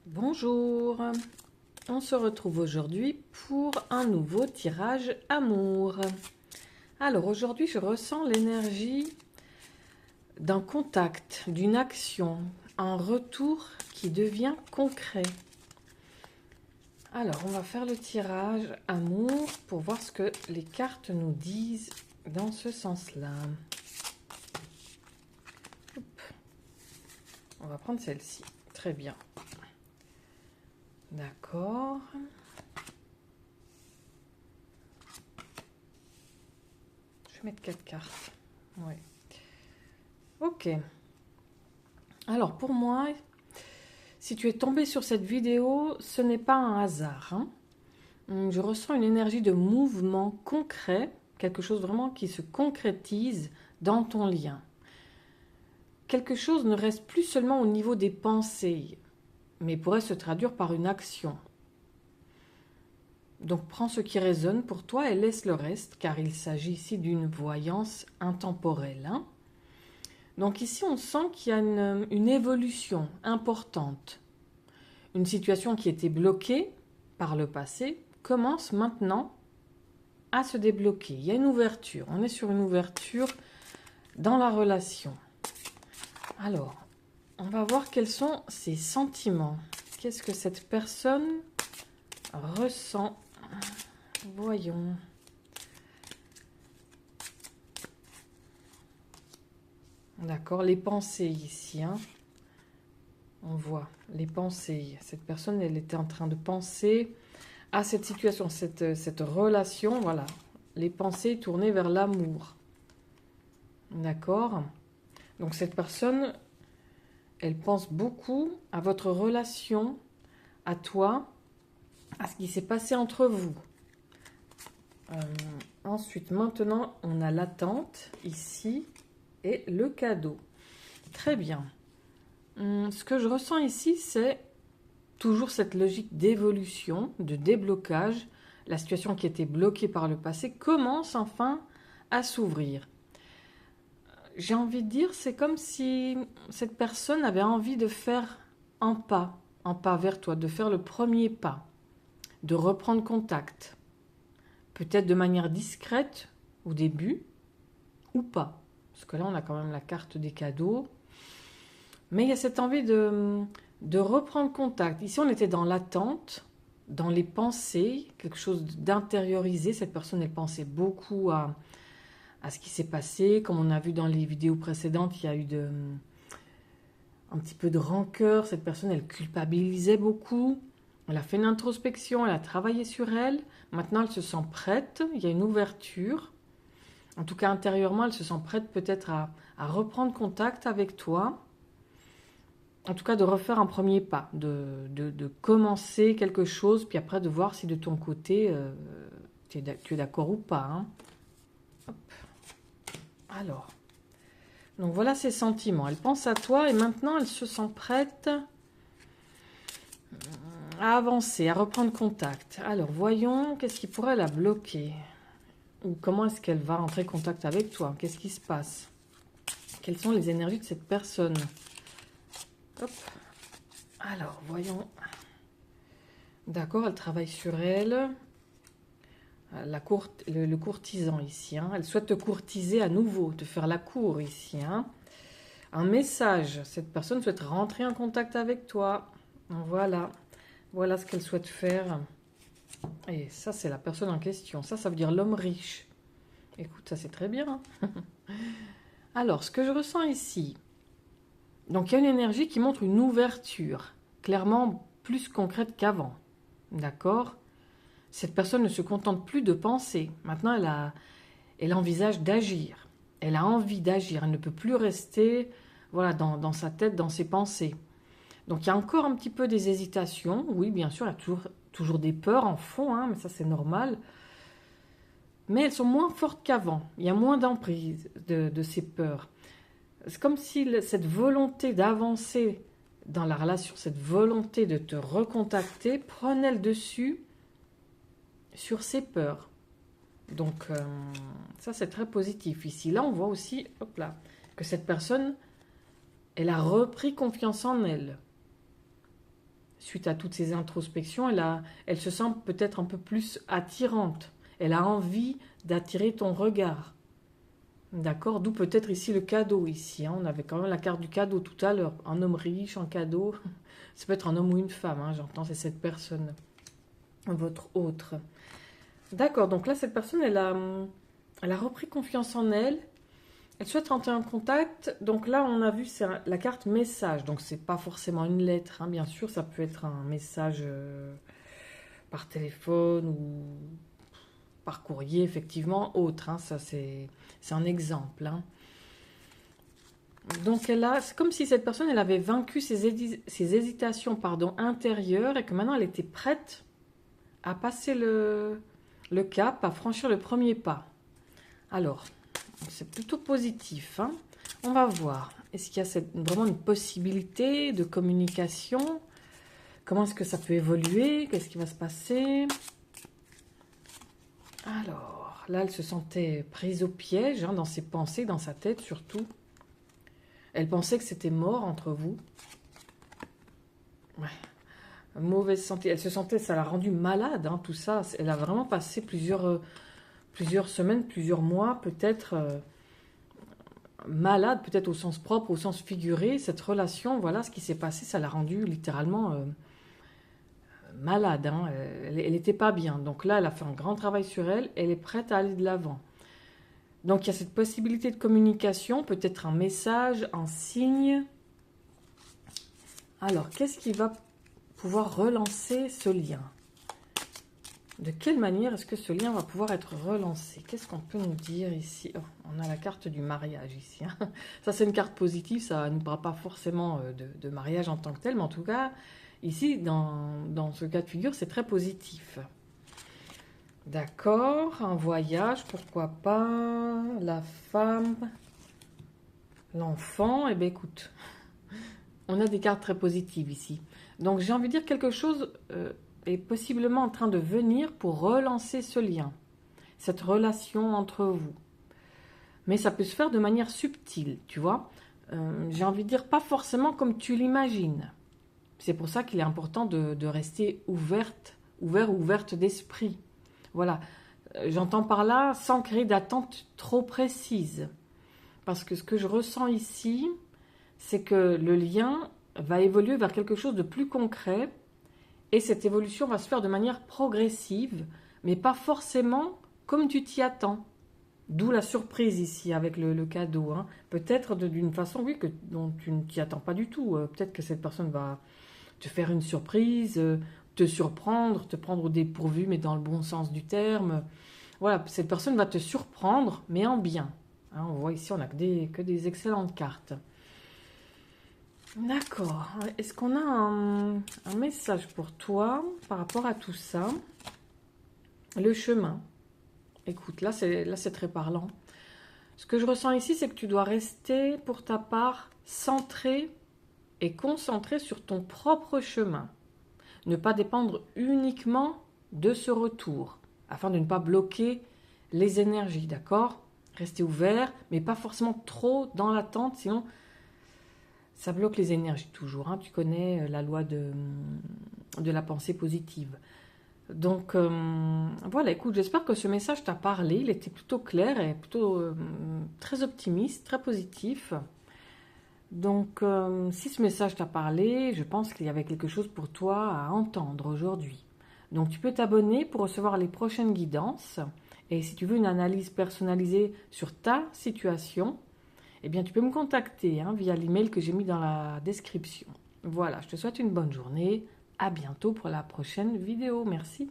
Bonjour, on se retrouve aujourd'hui pour un nouveau tirage amour. Alors aujourd'hui je ressens l'énergie d'un contact, d'une action, un retour qui devient concret. Alors on va faire le tirage amour pour voir ce que les cartes nous disent dans ce sens-là. On va prendre celle-ci, très bien. D'accord. Je vais mettre 4 cartes. Ouais. Ok. Alors pour moi, si tu es tombé sur cette vidéo, ce n'est pas un hasard. Je ressens une énergie de mouvement concret, quelque chose vraiment qui se concrétise dans ton lien. Quelque chose ne reste plus seulement au niveau des pensées, mais pourrait se traduire par une action. Donc prends ce qui résonne pour toi et laisse le reste, car il s'agit ici d'une voyance intemporelle. Donc ici, on sent qu'il y a une évolution importante. Une situation qui était bloquée par le passé commence maintenant à se débloquer. Il y a une ouverture. On est sur une ouverture dans la relation. Alors, on va voir quels sont ses sentiments. Qu'est-ce que cette personne ressent? Voyons. D'accord, les pensées ici. On voit les pensées. Cette personne, elle était en train de penser à cette situation, cette relation. Voilà, les pensées tournées vers l'amour. D'accord. Donc cette personne, elle pense beaucoup à votre relation, à toi, à ce qui s'est passé entre vous. Ensuite, maintenant, on a l'attente ici et le cadeau. Très bien. Ce que je ressens ici, c'est toujours cette logique d'évolution, de déblocage. La situation qui était bloquée par le passé commence enfin à s'ouvrir. J'ai envie de dire, c'est comme si cette personne avait envie de faire un pas vers toi, de faire le premier pas, de reprendre contact. Peut-être de manière discrète au début, ou pas. Parce que là, on a quand même la carte des cadeaux. Mais il y a cette envie de reprendre contact. Ici, on était dans l'attente, dans les pensées, quelque chose d'intériorisé. Cette personne, elle pensait beaucoup à ce qui s'est passé. Comme on a vu dans les vidéos précédentes, il y a eu un petit peu de rancœur. Cette personne, elle culpabilisait beaucoup. Elle a fait une introspection, elle a travaillé sur elle. Maintenant, elle se sent prête. Il y a une ouverture. En tout cas, intérieurement, elle se sent prête peut-être à reprendre contact avec toi. En tout cas, de refaire un premier pas, de commencer quelque chose, puis après de voir si de ton côté, tu es d'accord ou pas. Hop. Alors, donc voilà ses sentiments. Elle pense à toi et maintenant, elle se sent prête à avancer, à reprendre contact. Alors, voyons, qu'est-ce qui pourrait la bloquer? Ou comment est-ce qu'elle va entrer en contact avec toi? Qu'est-ce qui se passe? Quelles sont les énergies de cette personne? Hop. Alors, voyons. D'accord, elle travaille sur elle. Le courtisan ici. Elle souhaite te courtiser à nouveau, te faire la cour ici. Un message. Cette personne souhaite rentrer en contact avec toi. Voilà. Voilà ce qu'elle souhaite faire. Et ça, c'est la personne en question. Ça veut dire l'homme riche. Écoute, ça c'est très bien. Alors, ce que je ressens ici. Donc, il y a une énergie qui montre une ouverture. Clairement plus concrète qu'avant. D'accord? Cette personne ne se contente plus de penser. Maintenant, elle envisage d'agir. Elle a envie d'agir. Elle ne peut plus rester voilà, dans sa tête, dans ses pensées. Donc, il y a encore un petit peu des hésitations. Oui, bien sûr, il y a toujours des peurs en fond, mais ça, c'est normal. Mais elles sont moins fortes qu'avant. Il y a moins d'emprise de ces peurs. C'est comme si cette volonté d'avancer dans la relation, cette volonté de te recontacter, prenait le dessus sur ses peurs. Donc, ça, c'est très positif. Ici, là, on voit aussi hop là, que cette personne, elle a repris confiance en elle. suite à toutes ces introspections, elle se sent peut-être un peu plus attirante. Elle a envie d'attirer ton regard. D'accord? D'où peut-être ici le cadeau. Ici, hein. On avait quand même la carte du cadeau tout à l'heure. Un homme riche, un cadeau. Ça peut être un homme ou une femme, hein, j'entends, c'est cette personne. Votre autre. D'accord, donc là, cette personne, elle a repris confiance en elle. Elle souhaite rentrer en contact. Donc là, on a vu, c'est la carte message. Donc, c'est pas forcément une lettre, hein, bien sûr. Ça peut être un message par téléphone ou par courrier, effectivement, autre. Hein, ça, c'est un exemple. Hein. Donc, c'est comme si cette personne, elle avait vaincu ses hésitations intérieures et que maintenant, elle était prête à passer le cap, à franchir le premier pas. Alors, c'est plutôt positif. Hein. On va voir. Est-ce qu'il y a vraiment une possibilité de communication? Comment est-ce que ça peut évoluer? Qu'est-ce qui va se passer? Alors, là, elle se sentait prise au piège, hein, dans ses pensées, dans sa tête surtout. Elle pensait que c'était mort entre vous. Ouais. Mauvaise santé. Elle se sentait, ça l'a rendue malade, hein, tout ça. Elle a vraiment passé plusieurs semaines, plusieurs mois, peut-être malade, peut-être au sens propre, au sens figuré. Cette relation, voilà ce qui s'est passé, ça l'a rendue littéralement malade. Hein. Elle n'était pas bien. Donc là, elle a fait un grand travail sur elle. Elle est prête à aller de l'avant. Donc il y a cette possibilité de communication, peut-être un message, un signe. Alors, qu'est-ce qui va pouvoir relancer ce lien? De quelle manière est-ce que ce lien va pouvoir être relancé? Qu'est-ce qu'on peut nous dire ici? Oh, on a la carte du mariage ici. Hein. Ça, c'est une carte positive. Ça ne parle pas forcément de mariage en tant que tel. Mais en tout cas, ici, dans ce cas de figure, c'est très positif. D'accord. Un voyage, pourquoi pas? La femme, l'enfant. Eh bien, écoute, on a des cartes très positives ici. Donc, j'ai envie de dire quelque chose... est possiblement en train de venir pour relancer ce lien, cette relation entre vous. Mais ça peut se faire de manière subtile, tu vois. J'ai envie de dire pas forcément comme tu l'imagines. C'est pour ça qu'il est important de rester ouvert ou ouverte d'esprit. Voilà. J'entends par là sans créer d'attente trop précise. Parce que ce que je ressens ici, c'est que le lien va évoluer vers quelque chose de plus concret. Et cette évolution va se faire de manière progressive, mais pas forcément comme tu t'y attends. D'où la surprise ici avec le cadeau. Hein. Peut-être d'une façon, oui, dont tu ne t'y attends pas du tout. Peut-être que cette personne va te faire une surprise, te surprendre, te prendre au dépourvu, mais dans le bon sens du terme. Voilà, cette personne va te surprendre, mais en bien. Hein, on voit ici, on n'a que des excellentes cartes. D'accord. Est-ce qu'on a un message pour toi par rapport à tout ça? Le chemin. Écoute, là c'est très parlant. Ce que je ressens ici, c'est que tu dois rester pour ta part centré et concentré sur ton propre chemin. Ne pas dépendre uniquement de ce retour, afin de ne pas bloquer les énergies, d'accord? Rester ouvert, mais pas forcément trop dans l'attente, sinon... ça bloque les énergies toujours. Hein. Tu connais la loi de la pensée positive. Donc, voilà, écoute, j'espère que ce message t'a parlé. Il était plutôt clair et plutôt très optimiste, très positif. Donc, si ce message t'a parlé, je pense qu'il y avait quelque chose pour toi à entendre aujourd'hui. Donc, tu peux t'abonner pour recevoir les prochaines guidances. Et si tu veux une analyse personnalisée sur ta situation, eh bien, tu peux me contacter via l'email que j'ai mis dans la description. Voilà, je te souhaite une bonne journée. À bientôt pour la prochaine vidéo. Merci.